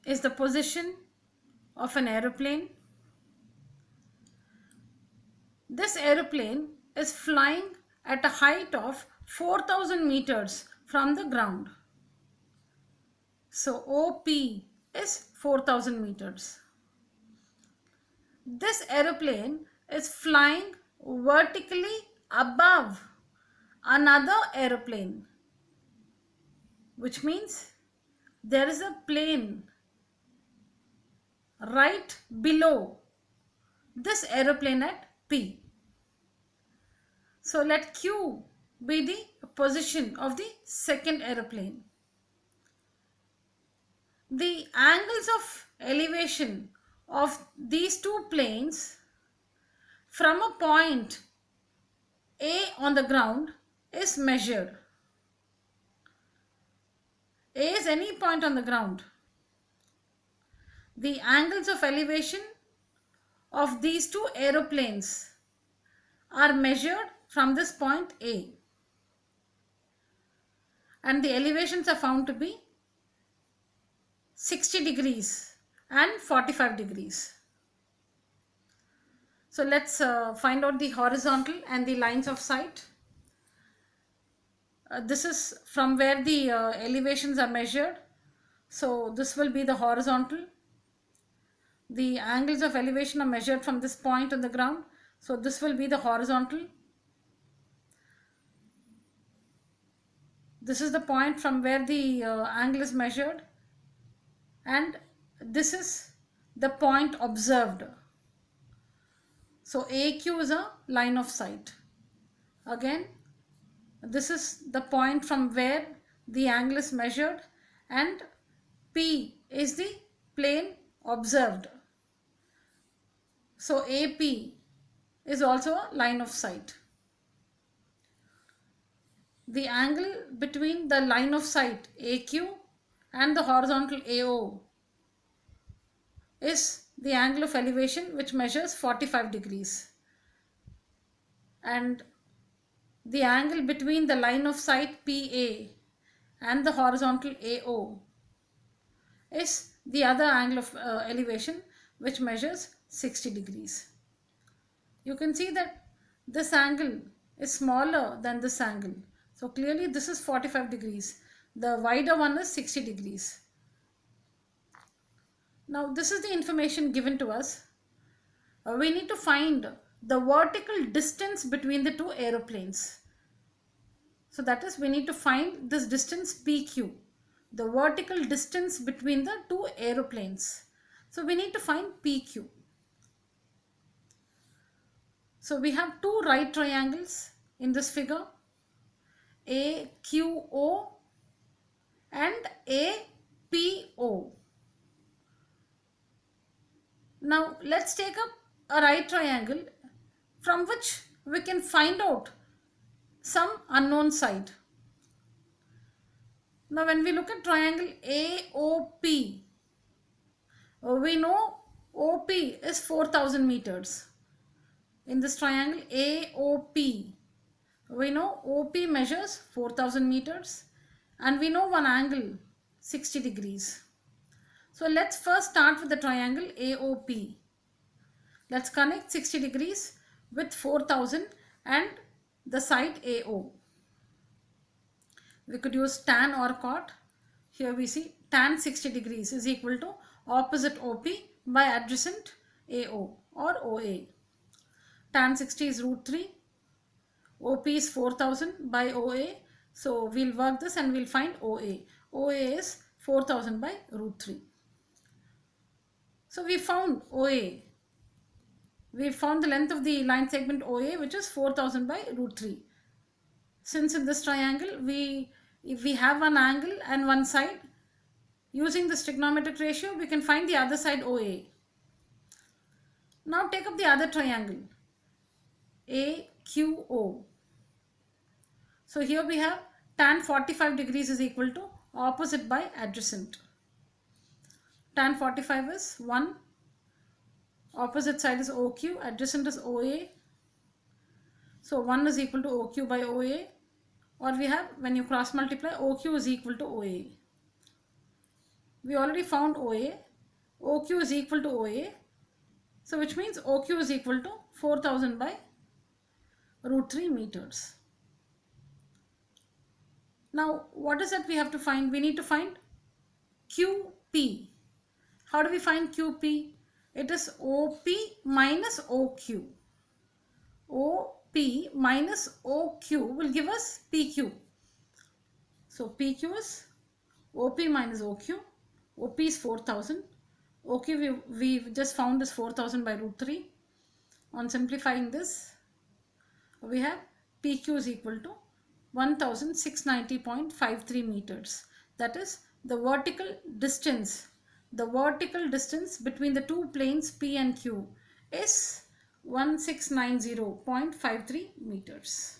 is the position of an aeroplane. This aeroplane is flying at a height of 4000 meters from the ground. So OP is 4000 meters. This aeroplane is flying vertically above another aeroplane, which means there is a plane right below this aeroplane at P. So let Q be the position of the second aeroplane. The angles of elevation of these two planes from a point A on the ground is measured. A is any point on the ground. The angles of elevation of these two aeroplanes are measured from this point A, and the elevations are found to be 60 degrees and 45 degrees. So let's find out the horizontal and the lines of sight. This is from where the elevations are measured. So this will be the horizontal. The angles of elevation are measured from this point on the ground. So this will be the horizontal. This is the point from where the angle is measured, and this is the point observed. So AQ is a line of sight. Again, this is the point from where the angle is measured, and P is the plane observed. So AP is also a line of sight. The angle between the line of sight AQ and the horizontal AO is the angle of elevation, which measures 45 degrees. And the angle between the line of sight PA and the horizontal AO is the other angle of elevation, which measures 60 degrees. You can see that this angle is smaller than this angle. So clearly this is 45 degrees. The wider one is 60 degrees. Now this is the information given to us. We need to find the vertical distance between the two aeroplanes. So that is, we need to find this distance PQ, the vertical distance between the two aeroplanes. So we need to find PQ. So we have two right triangles in this figure, AQO and APO. Now let's take up a right triangle from which we can find out some unknown side. Now when we look at triangle AOP, we know OP is 4000 meters. In this triangle AOP, we know OP measures 4000 meters, and we know one angle 60 degrees. So let's first start with the triangle AOP. Let's connect 60 degrees with 4000 and the side AO. We could use tan or cot. Here we see tan 60 degrees is equal to opposite OP by adjacent AO or OA. Tan 60 is root 3. OP is 4000 by OA. So we'll work this and we'll find OA. OA is 4000 by root 3. So we found OA. We found the length of the line segment OA, which is 4000 by root 3. Since in this triangle, if we have one angle and one side, using this trigonometric ratio, we can find the other side OA. Now take up the other triangle, AQO. So here we have tan 45 degrees is equal to opposite by adjacent. Tan 45 is 1. Opposite side is OQ, adjacent is OA. So 1 is equal to OQ by OA, or we have, when you cross multiply, OQ is equal to OA. We already found OA. OQ is equal to OA. So which means OQ is equal to 4000 by root 3 meters. Now what is that we have to find? We need to find QP. How do we find QP? It is OP minus OQ. OP minus OQ will give us PQ. So PQ is OP minus OQ. OP is 4000. OQ we just found is 4000 by root 3. On simplifying this, we have PQ is equal to 1690.53 meters. That is the vertical distance. The vertical distance between the two planes P and Q is 1690.53 meters.